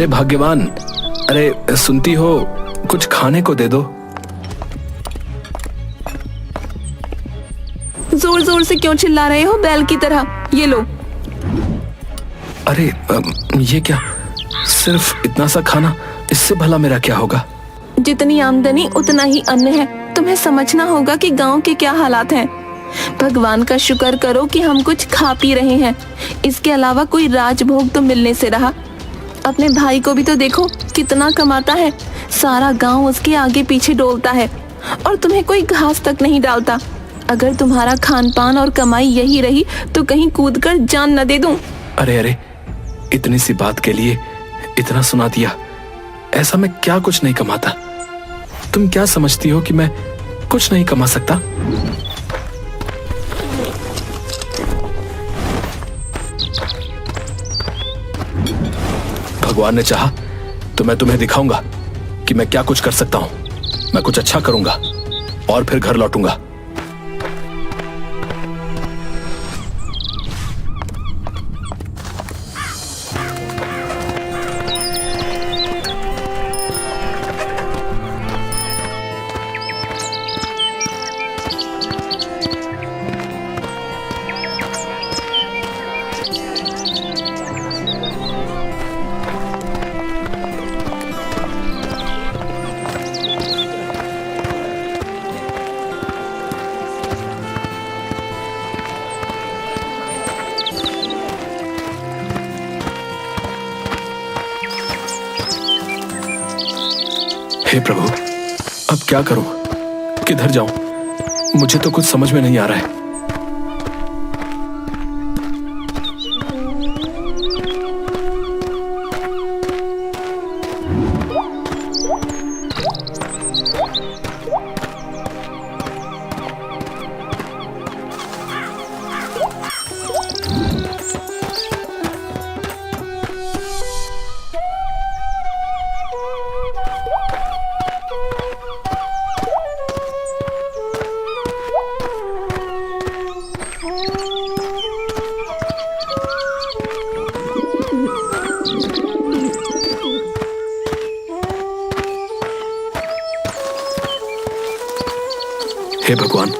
अरे भाग्यवान, अरे सुनती हो, कुछ खाने को दे दो। जोर जोर से क्यों चिल्ला रहे हो बैल की तरह? ये लो। अरे ये क्या, सिर्फ इतना सा खाना, इससे भला मेरा क्या होगा? जितनी आमदनी उतना ही अन्न है। तुम्हें समझना होगा कि गांव के क्या हालात हैं। भगवान का शुक्र करो कि हम कुछ खा पी रहे हैं। इसके अलावा कोई राजभोग तो मिलने से रहा। अपने भाई को भी तो देखो, कितना कमाता है। सारा गांव उसके आगे पीछे डोलता है और तुम्हें कोई घास तक नहीं डालता। अगर तुम्हारा खान पान और कमाई यही रही तो कहीं कूदकर जान न दे दूं। अरे अरे, इतनी सी बात के लिए इतना सुना दिया। ऐसा मैं क्या कुछ नहीं कमाता? तुम क्या समझती हो कि मैं कुछ नहीं कमा सकता? भगवान ने चाहा तो मैं तुम्हें दिखाऊंगा कि मैं क्या कुछ कर सकता हूं। मैं कुछ अच्छा करूंगा और फिर घर लौटूंगा। हे प्रभु, अब क्या करूं? किधर जाऊं? मुझे तो कुछ समझ में नहीं आ रहा है। हे भगवान,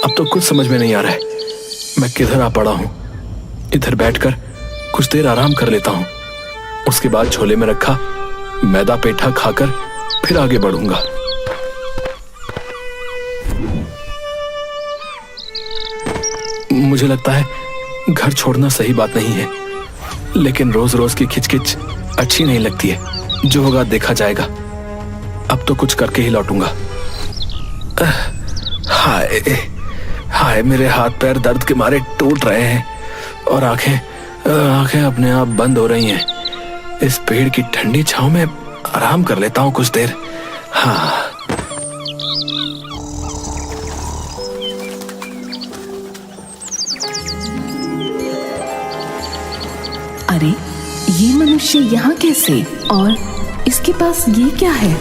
अब तो कुछ समझ में नहीं आ रहा है। मैं किधर आ पड़ा हूं? इधर बैठकर कुछ देर आराम कर लेता हूं। उसके बाद झोले में रखा मैदा पेठा खाकर फिर आगे बढ़ूंगा। मुझे लगता है घर छोड़ना सही बात नहीं है, लेकिन रोज रोज की खिचखिच अच्छी नहीं लगती है। जो होगा देखा जाएगा। अब तो कुछ करके ही लौटूंगा। हाय हाय, मेरे हाथ पैर दर्द के मारे टूट रहे हैं और आंखें अपने आप बंद हो रही हैं। इस पेड़ की ठंडी छांव में आराम कर लेता हूं कुछ देर। हाँ, अरे ये मनुष्य यहाँ कैसे? और इसके पास ये क्या है?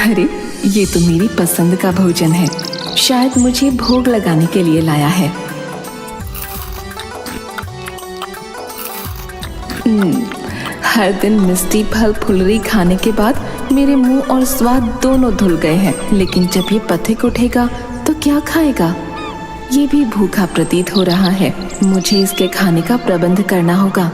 अरे ये तो मेरी पसंद का भोजन है। शायद मुझे भोग लगाने के लिए लाया है। हर दिन मिष्टी फल फुलरी खाने के बाद मेरे मुंह और स्वाद दोनों धुल गए हैं। लेकिन जब ये पथिक उठेगा तो क्या खाएगा? ये भी भूखा प्रतीत हो रहा है। मुझे इसके खाने का प्रबंध करना होगा।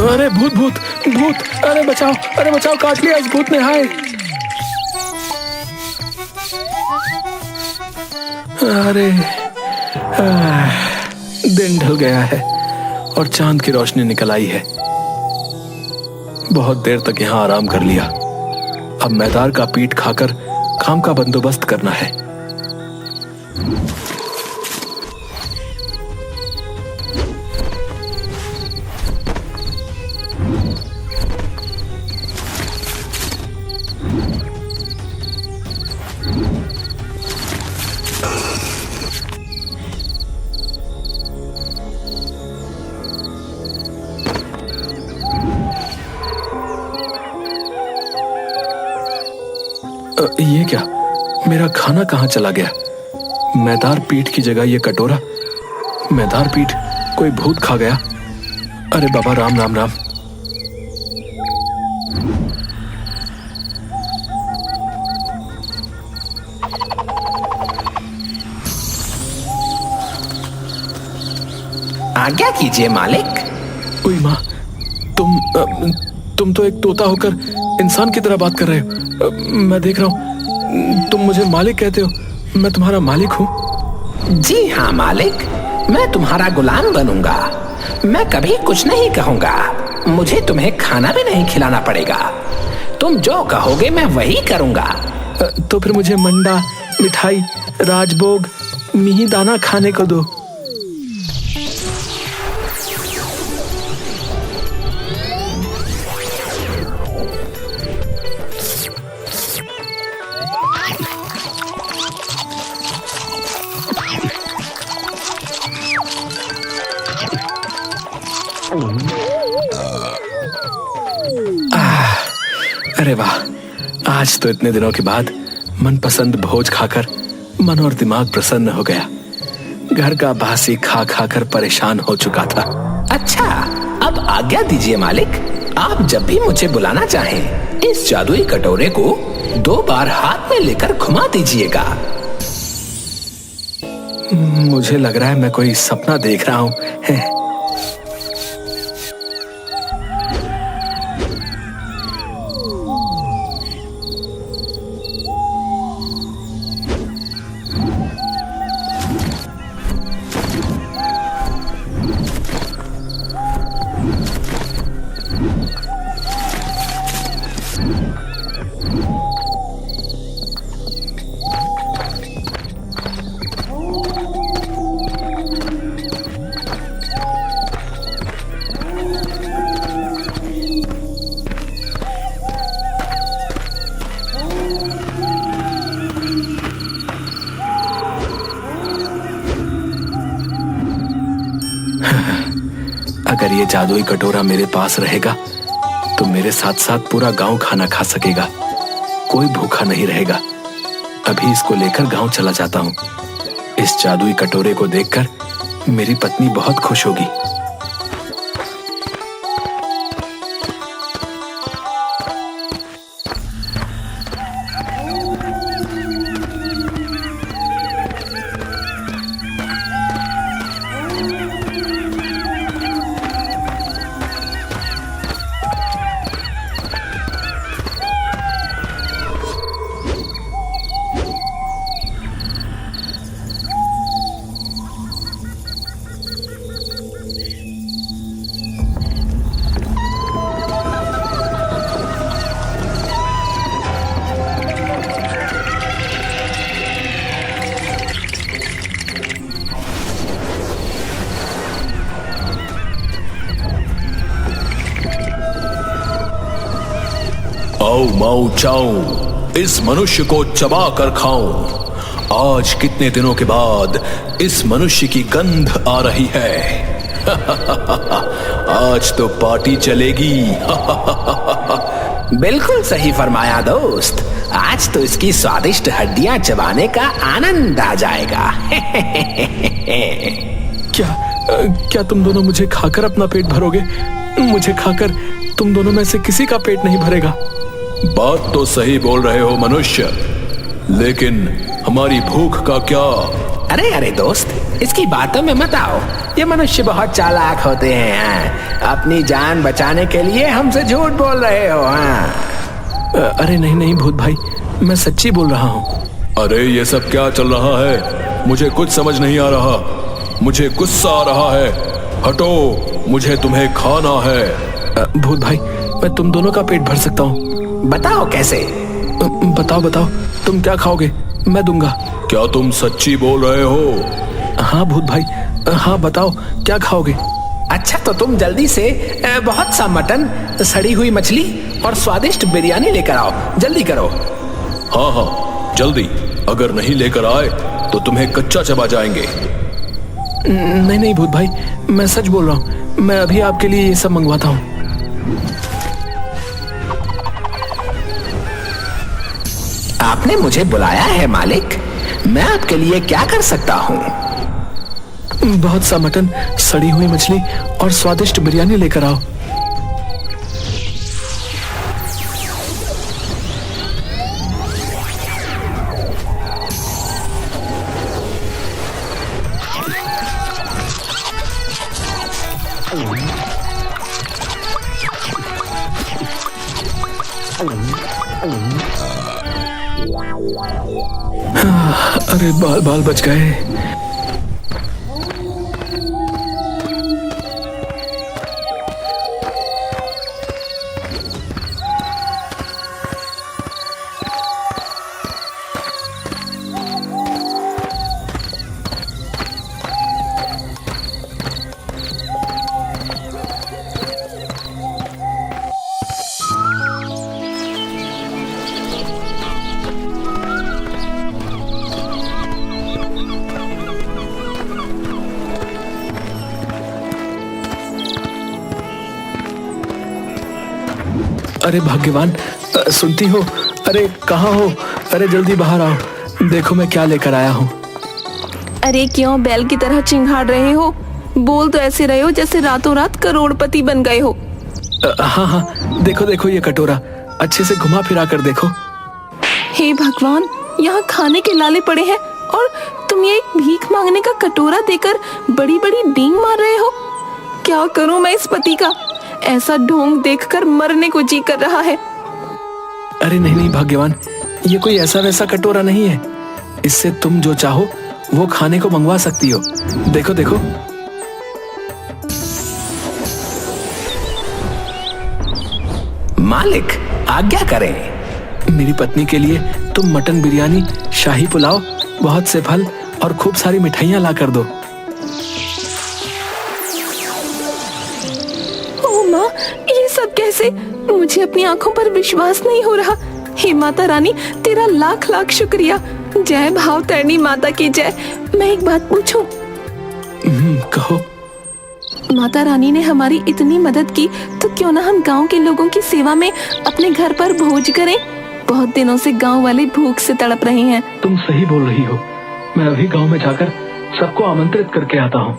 अरे भूत भूत भूत, अरे बचाओ, अरे बचाओ, काट लिया इस भूत ने। हाय, अरे दिन ढल गया है और चांद की रोशनी निकल आई है। बहुत देर तक यहाँ आराम कर लिया। अब मैदार का पीठ खाकर काम का बंदोबस्त करना है। मेरा खाना कहाँ चला गया? मैदार पीठ की जगह ये कटोरा। मैदार पीठ कोई भूत खा गया। अरे बाबा राम राम राम। आज्ञा कीजिए मालिक। ओए माँ, तुम तो एक तोता होकर इंसान की तरह बात कर रहे हो। मैं देख रहा हूँ तुम मुझे मालिक कहते हो। मैं तुम्हारा मालिक हूँ। जी हाँ मालिक, मैं तुम्हारा गुलाम बनूंगा। मैं कभी कुछ नहीं कहूंगा। मुझे तुम्हें खाना भी नहीं खिलाना पड़ेगा। तुम जो कहोगे मैं वही करूंगा। तो फिर मुझे मंडा, मिठाई, राजभोग, मिही दाना खाने को दो। अरे वाह, आज तो इतने दिनों के बाद मनपसंद भोज खाकर मन और दिमाग प्रसन्न हो गया। घर का बासी खा खाकर परेशान हो चुका था। अच्छा, अब आज्ञा दीजिए मालिक। आप जब भी मुझे बुलाना चाहें, इस जादुई कटोरे को 2 बार हाथ में लेकर घुमा दीजिएगा। मुझे लग रहा है मैं कोई सपना देख रहा हूँ। अगर ये जादुई कटोरा मेरे पास रहेगा तो मेरे साथ साथ पूरा गांव खाना खा सकेगा। कोई भूखा नहीं रहेगा। अभी इसको लेकर गांव चला जाता हूँ। इस जादुई कटोरे को देखकर मेरी पत्नी बहुत खुश होगी। आओ माऊ चाऊ, इस मनुष्य को चबा कर खाऊं। आज कितने दिनों के बाद इस मनुष्य की गंध आ रही है। आज तो पार्टी चलेगी। बिल्कुल सही फरमाया दोस्त। आज तो इसकी स्वादिष्ट हड्डियां चबाने का आनंद आ जाएगा। क्या तुम दोनों मुझे खाकर अपना पेट भरोगे? मुझे खाकर तुम दोनों में से किसी का पेट नहीं भरेगा। बात तो सही बोल रहे हो मनुष्य, लेकिन हमारी भूख का क्या? अरे अरे दोस्त, इसकी बातों में मत आओ। ये मनुष्य बहुत चालाक होते हैं। अपनी जान बचाने के लिए हमसे झूठ बोल रहे हो। अरे नहीं नहीं भूत भाई, मैं सच्ची बोल रहा हूँ। अरे ये सब क्या चल रहा है? मुझे कुछ समझ नहीं आ रहा। मुझे गुस्सा आ रहा है। हटो, मुझे तुम्हें खाना है। भूत भाई, मैं तुम दोनों का पेट भर सकता हूँ। बताओ कैसे? बताओ बताओ, तुम क्या खाओगे? मैं दूंगा। क्या तुम सच्ची बोल रहे हो? हाँ भूत भाई, हाँ बताओ क्या खाओगे? अच्छा तो तुम जल्दी से बहुत सा मटन, सड़ी हुई मछली और स्वादिष्ट बिरयानी लेकर आओ। जल्दी करो। हाँ हाँ जल्दी। अगर नहीं लेकर आए तो तुम्हें कच्चा चबा जाएंगे। नहीं नहीं भूत भाई, मैं सच बोल रहा हूँ। मैं अभी आपके लिए ये सब मंगवाता हूँ। आपने मुझे बुलाया है मालिक? मैं आपके लिए क्या कर सकता हूँ? बहुत सा मटन, सड़ी हुई मछली और स्वादिष्ट बिरयानी लेकर आओ। अरे बाल बाल बच गए। अरे भाग्यवान, सुनती हो? अरे कहाँ हो? अरे जल्दी बाहर आओ, देखो मैं क्या लेकर आया हूँ। अरे क्यों बैल की तरह चिंघाड़ रहे हो? बोल तो ऐसे रहे हो जैसे रातों रात करोड़पति बन गए हो। हाँ हाँ, देखो देखो ये कटोरा, अच्छे से घुमा फिरा कर देखो। हे भगवान, यहाँ खाने के लाले पड़े हैं और तुम ये एक भीख मांगने का कटोरा देकर बड़ी बड़ी डींग मार रहे हो। क्या करूं मैं इस पति का? ऐसा ढोंग देखकर मरने को जी कर रहा है। अरे नहीं नहीं भाग्यवान, ये कोई ऐसा वैसा कटोरा नहीं है। इससे तुम जो चाहो वो खाने को मंगवा सकती हो। देखो देखो। मालिक आज्ञा करें। मेरी पत्नी के लिए तुम मटन बिरयानी, शाही पुलाव, बहुत से फल और खूब सारी मिठाइयाँ ला कर दो। ओ माँ, ये सब कैसे? मुझे अपनी आंखों पर विश्वास नहीं हो रहा। हे माता रानी, तेरा लाख लाख शुक्रिया। जय भाव तरणी माता की जय। मैं एक बात पूछूं? कहो। माता रानी ने हमारी इतनी मदद की, तो क्यों ना हम गांव के लोगों की सेवा में अपने घर पर भोज करें? बहुत दिनों से गांव वाले भूख से तड़प रहे हैं। तुम सही बोल रही हो। मैं अभी गांव में जाकर सबको आमंत्रित करके आता हूँ।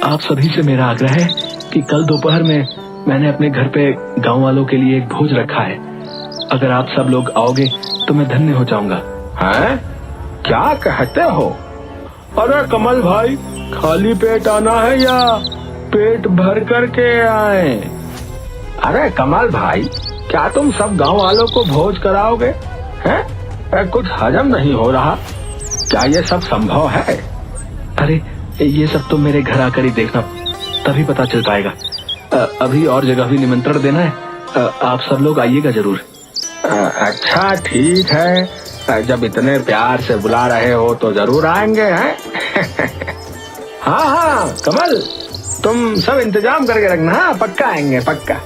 आप सभी से मेरा आग्रह है कि कल दोपहर में मैंने अपने घर पे गांव वालों के लिए एक भोज रखा है। अगर आप सब लोग आओगे तो मैं धन्य हो जाऊंगा। हैं? क्या कहते हो? अरे कमल भाई, खाली पेट आना है या पेट भर कर के आए? अरे कमल भाई, क्या तुम सब गांव वालों को भोज कराओगे? हैं? कुछ हजम नहीं हो रहा। क्या ये सब संभव है? अरे ये सब तो मेरे घर आकर ही देखना, तभी पता चल पाएगा। अभी और जगह भी निमंत्रण देना है। आप सब लोग आइएगा जरूर। अच्छा ठीक है, जब इतने प्यार से बुला रहे हो तो जरूर आएंगे। हैं? हाँ हाँ कमल, तुम सब इंतजाम करके रखना। हाँ पक्का आएंगे, पक्का।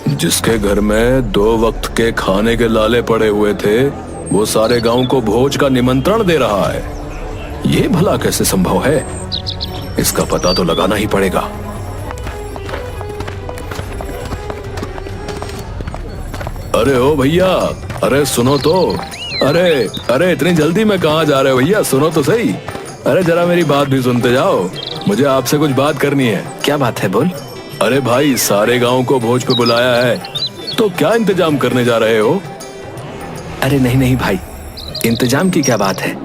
जिसके घर में 2 वक्त के खाने के लाले पड़े हुए थे, वो सारे गांव को भोज का निमंत्रण दे रहा है। ये भला कैसे संभव है? इसका पता तो लगाना ही पड़ेगा। अरे ओ भैया, अरे सुनो तो। अरे अरे इतनी जल्दी में कहाँ जा रहे हो भैया? सुनो तो सही। अरे जरा मेरी बात भी सुनते जाओ, मुझे आपसे कुछ बात करनी है। क्या बात है, बोल। अरे भाई, सारे गांव को भोज पे बुलाया है, तो क्या इंतजाम करने जा रहे हो? अरे नहीं नहीं भाई, इंतजाम की क्या बात है।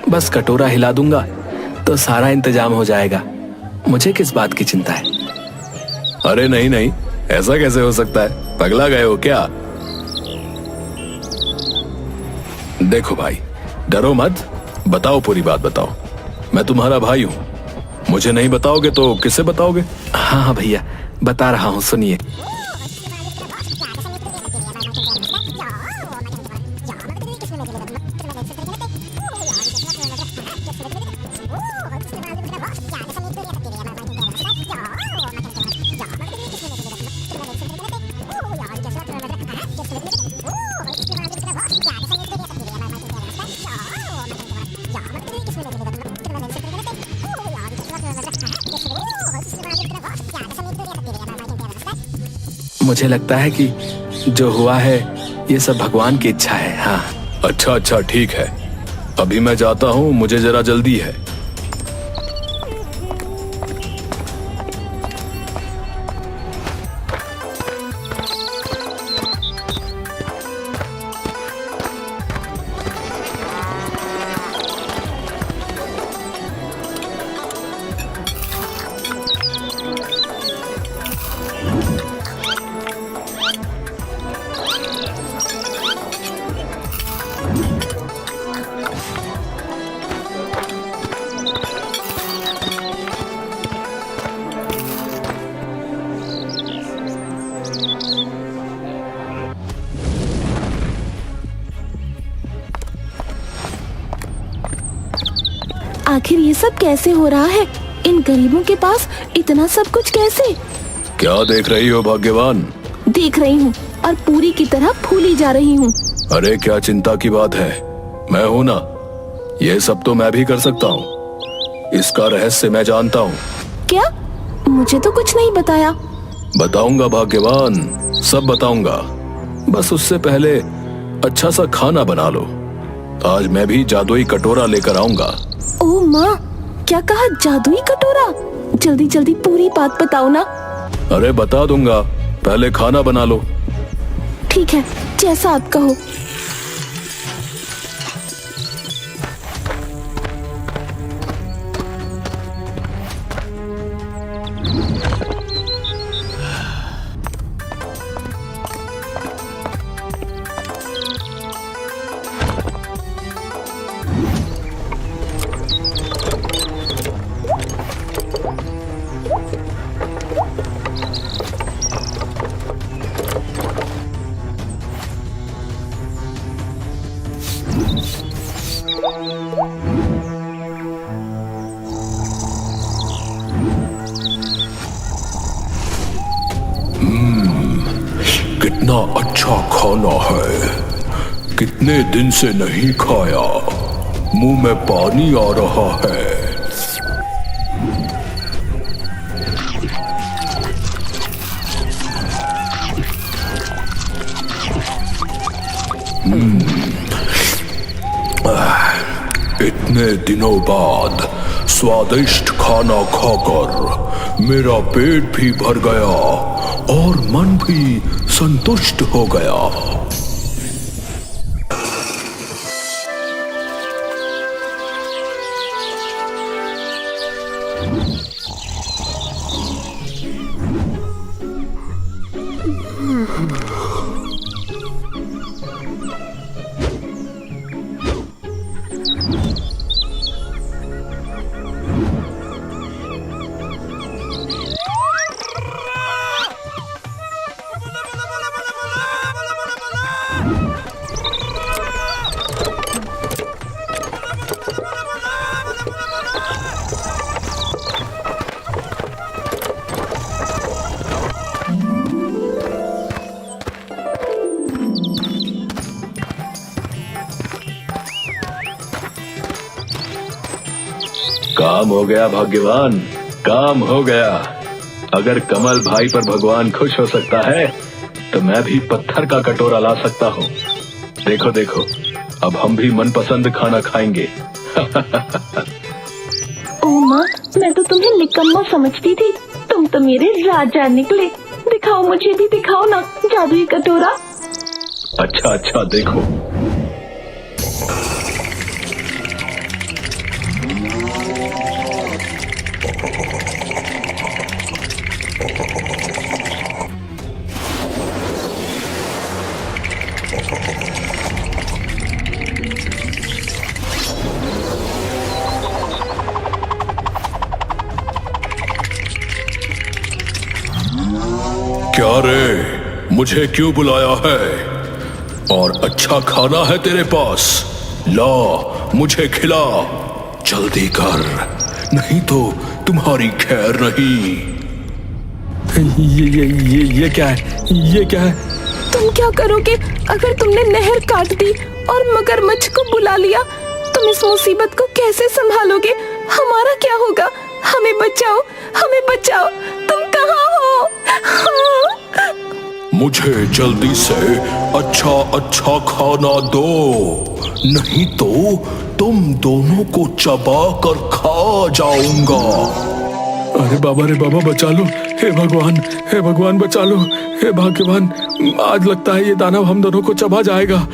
बस कटोरा हिला दूंगा तो सारा इंतजाम हो जाएगा। मुझे किस बात की चिंता है? अरे नहीं नहीं, ऐसा कैसे हो सकता है? पगला गए हो क्या? देखो भाई, डरो मत, बताओ, पूरी बात बताओ। मैं तुम्हारा भाई हूं, मुझे नहीं बताओगे तो किससे बताओगे? हाँ हाँ भैया, बता रहा हूँ, सुनिए। मुझे लगता है कि जो हुआ है ये सब भगवान की इच्छा है। हाँ। अच्छा अच्छा ठीक है, अभी मैं जाता हूँ, मुझे जरा जल्दी है। आखिर ये सब कैसे हो रहा है? इन गरीबों के पास इतना सब कुछ कैसे? क्या देख रही हो भाग्यवान? देख रही हूँ और पूरी की तरह फूली जा रही हूँ। अरे क्या चिंता की बात है, मैं हूं ना, ये सब तो मैं भी कर सकता हूँ। इसका रहस्य मैं जानता हूँ। क्या? मुझे तो कुछ नहीं बताया। बताऊंगा भाग्यवान, सब बताऊंगा, बस उससे पहले अच्छा सा खाना बना लो। आज मैं भी जादुई कटोरा लेकर आऊंगा। ओ माँ, क्या कहा? जादुई कटोरा? जल्दी जल्दी पूरी बात बताओ ना। अरे बता दूंगा, पहले खाना बना लो। ठीक है, जैसा आप कहो। कितना अच्छा खाना है, कितने दिन से नहीं खाया, मुंह में पानी आ रहा है। इतने दिनों बाद स्वादिष्ट खाना खाकर मेरा पेट भी भर गया और मन भी संतुष्ट हो गया। काम हो गया भाग्यवान, काम हो गया। अगर कमल भाई पर भगवान खुश हो सकता है तो मैं भी पत्थर का कटोरा ला सकता हूँ। देखो देखो, अब हम भी मनपसंद खाना खाएंगे। ओ माँ, मैं तो तुम्हें निकम्मा समझती थी, तुम तो मेरे राजा निकले। दिखाओ, मुझे भी दिखाओ ना जादुई कटोरा। अच्छा अच्छा देखो। क्या रे, मुझे क्यों बुलाया है? और अच्छा खाना है तेरे पास, ला मुझे खिला, जल्दी कर, नहीं तो तुम्हारी खैर नहीं। ये क्या है? ये क्या है? तुम क्या करोगे अगर तुमने नहर काट दी और मगरमच्छ को बुला लिया? तुम इस मुसीबत को कैसे संभालोगे? हमारा क्या होगा? हमें बचाओ, हमें बचाओ, तुम कहाँ हो? मुझे जल्दी से अच्छा अच्छा खाना दो, नहीं तो तुम दोनों को चबा कर खा जाऊंगा। अरे बाबा बचा लो, हे भगवान बचा लो, हे भाग्यवान, आज लगता है ये दानव हम दोनों को चबा जाएगा।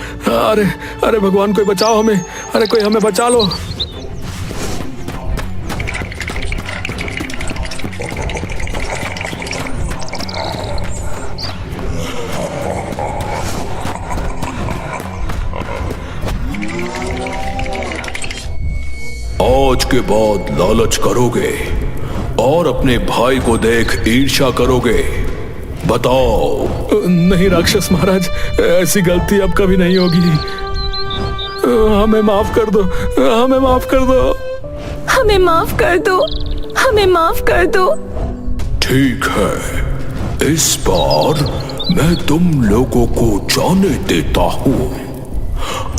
अरे भगवान कोई बचाओ हमें, अरे कोई हमें बचा लो। आज के बाद लालच करोगे और अपने भाई को देख ईर्ष्या करोगे? बताओ। नहीं राक्षस महाराज, ऐसी गलती अब कभी नहीं होगी। हमें माफ कर दो, हमें माफ कर दो, हमें माफ कर दो, हमें माफ कर दो। ठीक है, इस बार मैं तुम लोगों को जाने देता हूं।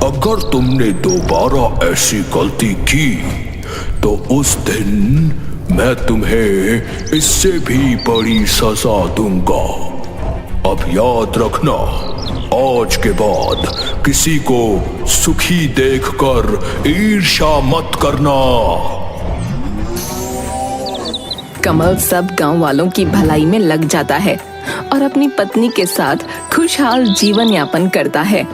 अगर तुमने दोबारा ऐसी गलती की तो उस दिन मैं तुम्हें इससे भी बड़ी सजा दूंगा। अब याद रखना, आज के बाद किसी को सुखी देखकर ईर्ष्या मत करना। कमल सब गांव वालों की भलाई में लग जाता है और अपनी पत्नी के साथ खुशहाल जीवन यापन करता है।